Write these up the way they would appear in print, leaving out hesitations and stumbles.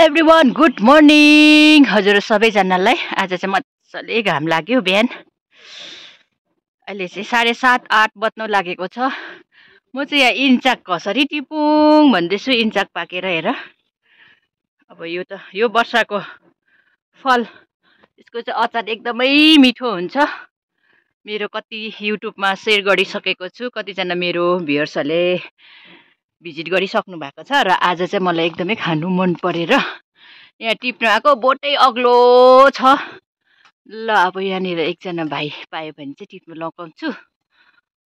Everyone good morning हजुर सबैजनालाई। आज चाहिँ मजाले घाम लाग्यो बिहान। अहिले चाहिँ 7:30-8 बज्न लागेको छ। म चाहिँ यहाँ इन्चाक कसरी टिपुङ भन्दैछु, इन्चाक पाकेर हेर। अब यो वर्षको फल, यसको चाहिँ अचार एकदमै मिठो हुन्छ। मेरो कति युट्युबमा सेयर गरिसकेको छु, कतिजना मेरो भ्युअर्सहरूले भिजिट गरिसक्नु भएको छ र आज चाहिँ मलाई एकदमै खानु मन परेर यहाँ टिप्न आएको। बोटै अग्लो छ। ल अब यहाँनिर एकजना भाइ पायो भने चाहिँ टिप्नु लगाउँछु।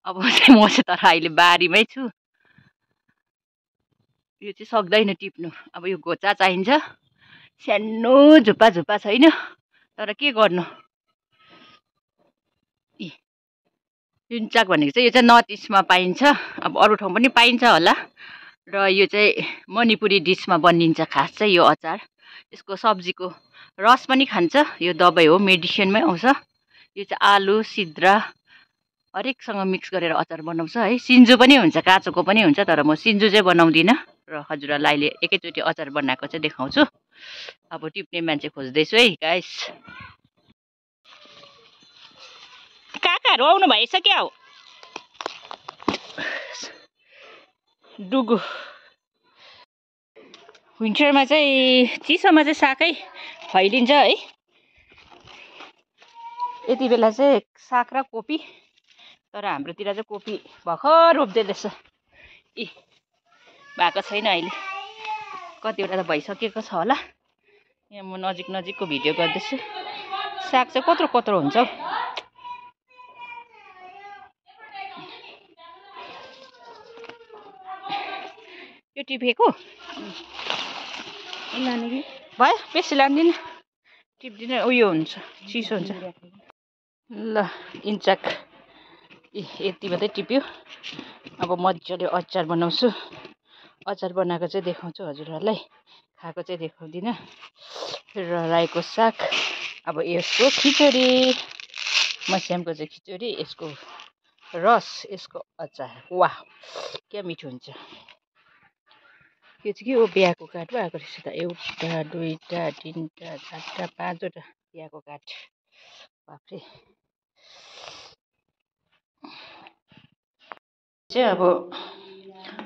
अब चाहिँ म चाहिँ तर अहिले बारीमै छु, यो चाहिँ सक्दैन टिप्नु। अब यो घोचा चाहिन्छ, सानो झुप्पा झुप्पा छैन, तर के गर्नु। इन्चाक भनेको चाहिँ यो चाहिँ नर्थ इस्टमा पाइन्छ, अब अरू ठाउँ पनि पाइन्छ होला। र यो चाहिँ मणिपुरी डिसमा बनिन्छ खास चाहिँ यो अचार। यसको सब्जीको रस पनि खान्छ, यो दबाई हो, मेडिसिनमै आउँछ। यो चाहिँ आलु सिद्रा हरेकसँग मिक्स गरेर अचार बनाउँछ है। सिन्जु पनि हुन्छ, काँचोको पनि हुन्छ, तर म सिन्जु चाहिँ बनाउँदिनँ। र हजुरहरूलाई अहिले एकैचोटि अचार बनाएको चाहिँ देखाउँछु। अब टिप्ने मान्छे खोज्दैछु है गाइस। काकाहरू आउनु भएछ क्या हो। डुगु विन्टरमा चाहिँ चिसोमा चाहिँ सागै फैलिन्छ है। यति बेला चाहिँ साग र कोपी, तर हाम्रोतिर चाहिँ कोपी भर्खर रोप्दै रहेछ। भएको छैन अहिले, कतिवटा त भइसकेको छ होला। यहाँ म नजिकको भिडियो गर्दैछु। साग चाहिँ कत्रो कत्रो हुन्छ हौ। यो टिपेको लाने कि भयो, बेसी लाँदिनँ, टिप्दिनँ। उयो हुन्छ, चिसो हुन्छ। ल इन्चाक यति मात्रै टिप्यो। अब मजाले अचार बनाउँछु। अचार बनाएको चाहिँ देखाउँछु हजुरहरूलाई, खाएको चाहिँ देखाउँदिनँ। र रायोको साग, अब यसको खिचडी, मस्यामको चाहिँ खिचडी, यसको रस, यसको अचार। वाह क्या मिठो हुन्छ। यो चाहिँ के हो, बिहाको काठ पो आएको रहेछ त। 1 2 3 4 5वटा बिहाको काठ। बाफ्रे। चाहिँ अब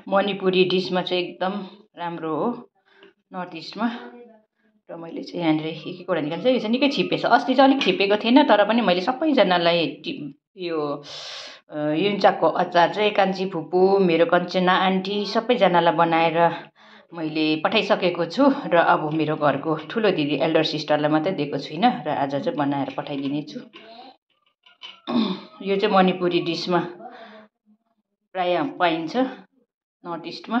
मणिपुरी डिसमा चाहिँ एकदम राम्रो हो नर्थ इस्टमा। र मैले चाहिँ यहाँनिर एक एकवटा निकाल्छु। यो चाहिँ निकै छिप्पेछ, अस्ति चाहिँ अलिक छिप्पेको थिएन, तर पनि मैले सबैजनालाई यो इन्चाकको अचार चाहिँ कान्छी फुपू, मेरो कञ्चना आन्टी सबैजनालाई बनाएर मैले पठाइसकेको छु। र अब मेरो घरको ठुलो दिदी एल्डर सिस्टरलाई मात्रै दिएको छुइनँ, र आज चाहिँ बनाएर पठाइदिने छु। यो चाहिँ मणिपुरी डिसमा प्राय पाइन्छ नर्थ इस्टमा।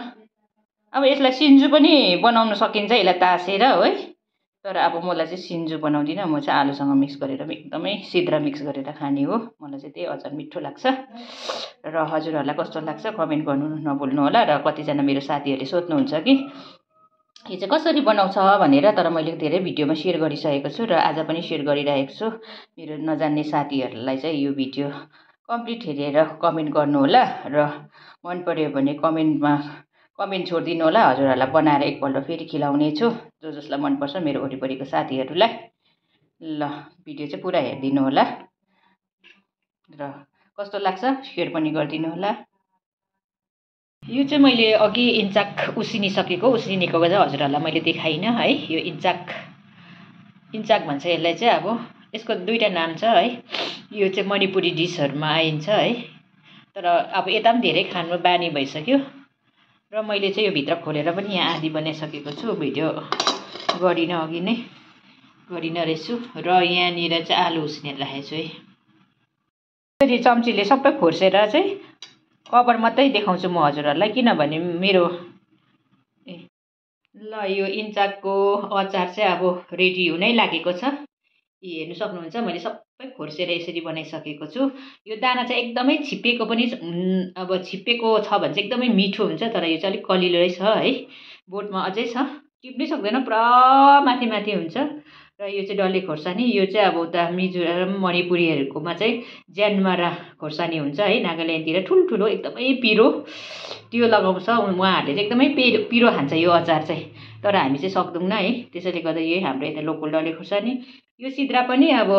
अब यसलाई सिन्जु पनि बनाउन सकिन्छ, यसलाई तासेर है। तर अब मलाई चाहिँ सिन्जु बनाउँदिनँ, म चाहिँ आलुसँग मिक्स गरेर एकदमै सिद्रा मिक्स गरेर खाने हो। मलाई चाहिँ त्यही अचार मिठो लाग्छ। र हजुरहरूलाई कस्तो लाग्छ कमेन्ट गर्नु नभुल्नु होला। र कतिजना मेरो साथीहरूले सोध्नुहुन्छ कि यो चाहिँ कसरी बनाउँछ भनेर, तर मैले धेरै भिडियोमा सेयर गरिसकेको छु र आज पनि सेयर गरिरहेको छु। मेरो नजान्ने साथीहरूलाई चाहिँ यो भिडियो कम्प्लिट हेरेर कमेन्ट गर्नु होला। र मन पर्यो भने कमेन्ट छोडिदिनु होला। हजुरहरूलाई बनाएर एकपल्ट फेरि खिलाउने छु, जसलाई मनपर्छ मेरो वरिपरिको साथीहरूलाई। ल भिडियो चाहिँ पुरा हेरिदिनु होला, र कस्तो लाग्छ सेयर पनि गरिदिनु होला। यो चाहिँ मैले अघि इन्चाक उसिनेको चाहिँ हजुरहरूलाई मैले देखाइनँ है। यो इन्चाक भन्छ यसलाई चाहिँ। अब यसको दुईवटा नाम छ है। यो चाहिँ मणिपुरी डिसहरूमा आइन्छ है, तर अब यता पनि धेरै खानु बानी भइसक्यो। र मैले चाहिँ यो भित्र खोलेर पनि यहाँ आधी बनाइसकेको छु, भिडियो गरिनँ, अघि नै गरिनँ रहेछु। र यहाँनिर चाहिँ आलु उसिनेर राखेको छु है। यसरी चम्चीले सबै खोर्सेर चाहिँ कभर मात्रै देखाउँछु म हजुरहरूलाई, किनभने मेरो ल यो इन्चाकको अचार चाहिँ अब रेडी हुनै लागेको छ। हेर्नु सक्नुहुन्छ, मैले सबै खोर्सेर यसरी बनाइसकेको छु। यो दाना चाहिँ एकदमै छिप्पिएको पनि, अब छिप्पिएको छ भने चाहिँ एकदमै मिठो हुन्छ, तर यो चाहिँ अलिक कलिलो छ है। बोटमा अझै छ, टिप्नै सक्दैन, पुरा माथि हुन्छ। र यो चाहिँ डल्ले खोर्सानी यो चाहिँ अब उता मिजोरम मणिपुरीहरूकोमा चाहिँ ज्यानमारा खोर्सानी हुन्छ है नागाल्यान्डतिर ठुल्ठुलो एकदमै पिरो त्यो लगाउँछ उहाँहरूले चाहिँ एकदमै पिरो खान्छ यो अचार चाहिँ तर हामी चाहिँ सक्दैनौँ है त्यसैले गर्दा यही हाम्रो यता लोकल डल्ले खोर्सानी यो सिद्रा पनि अब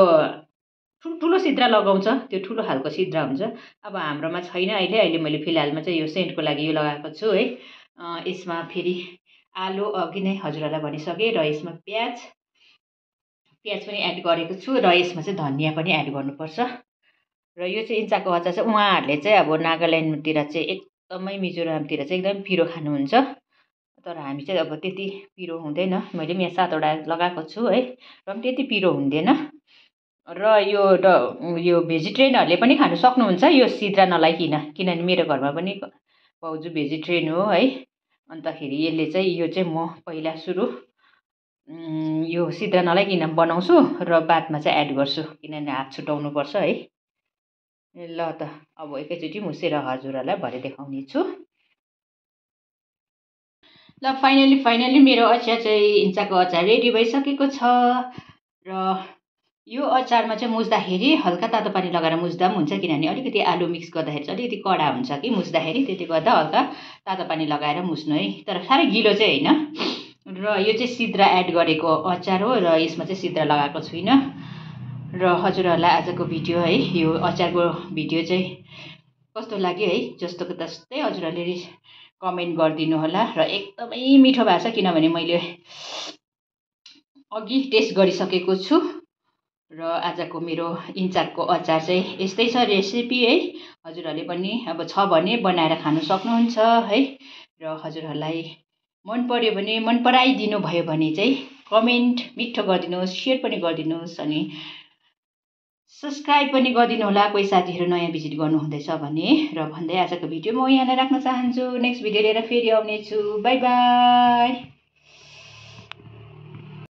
ठुल्ठुलो सिद्रा लगाउँछ त्यो ठुलो खालको सिद्रा हुन्छ अब हाम्रोमा छैन अहिले मैले फिलहालमा चाहिँ यो सेन्टको लागि यो लगाएको छु है यसमा फेरि आलु अघि नै हजुरहरूलाई भनिसकेँ र यसमा प्याज पनि एड गरेको छु र यसमा चाहिँ धनियाँ पनि एड गर्नुपर्छ र यो चाहिँ इन्चाको अचार चाहिँ उहाँहरूले चाहिँ अब नागाल्यान्डतिर चाहिँ एकदमै मिजोरामतिर चाहिँ एकदम पिरो खानुहुन्छ तर हामी चाहिँ अब त्यति पिरो हुँदैन मैले पनि यहाँ 7वटा लगाएको छु है र पनि त्यति पिरो हुँदैन र यो भेजिटेरियनहरूले पनि खानु सक्नुहुन्छ यो सिद्रा नलाइकन किनभने मेरो घरमा पनि भाउजू भेजिटेरियन हो है अन्तखेरि यसले चाहिँ यो चाहिँ म पहिला सुरु यो सिद्रा नलाइकन बनाउँछु र बादमा चाहिँ एड गर्छु किनभने हात छुटाउनुपर्छ है ल त अब एकैचोटि मुसेर हजुरहरूलाई भरे देखाउने छु ल फाइनली मेरो अचार चाहिँ इन्चाको अचार रेडी भइसकेको छ र यो अचारमा चाहिँ मुस्दाखेरि हल्का तातो पानी लगाएर मुस्दा पनि हुन्छ किनभने अलिकति आलु मिक्स गर्दाखेरि चाहिँ अलिकति कडा हुन्छ कि मुस्दाखेरि त्यसले गर्दा हल्का तातो पानी लगाएर मुस्नु है तर साह्रै गिलो चाहिँ होइन र यो चाहिँ सिद्रा एड गरेको अचार हो र यसमा चाहिँ सिद्रा लगाएको छुइनँ र हजुरहरूलाई आजको भिडियो है यो अचारको भिडियो चाहिँ कस्तो लाग्यो है जस्तोको तस्तै हजुरहरूले कमेन्ट गरिदिनु होला र एकदमै मिठो भएको छ किनभने मैले अघि टेस्ट गरिसकेको छु र आजको मेरो इन्चाकको अचार चाहिँ यस्तै छ रेसिपी है हजुरहरूले पनि अब छ भने बनाएर खानु सक्नुहुन्छ है र हजुरहरूलाई मन पर्यो भने मन पराइदिनु भयो भने चाहिँ कमेन्ट मिठो गरिदिनुहोस् सेयर पनि गरिदिनुहोस् अनि सब्सक्राइब पनि गरिदिनु होला कोही साथीहरू नयाँ भिजिट गर्नुहुँदैछ भने र भन्दै आजको भिडियो म यहाँलाई राख्न चाहन्छु नेक्स्ट भिडियो लिएर फेरि आउनेछु बाई बाई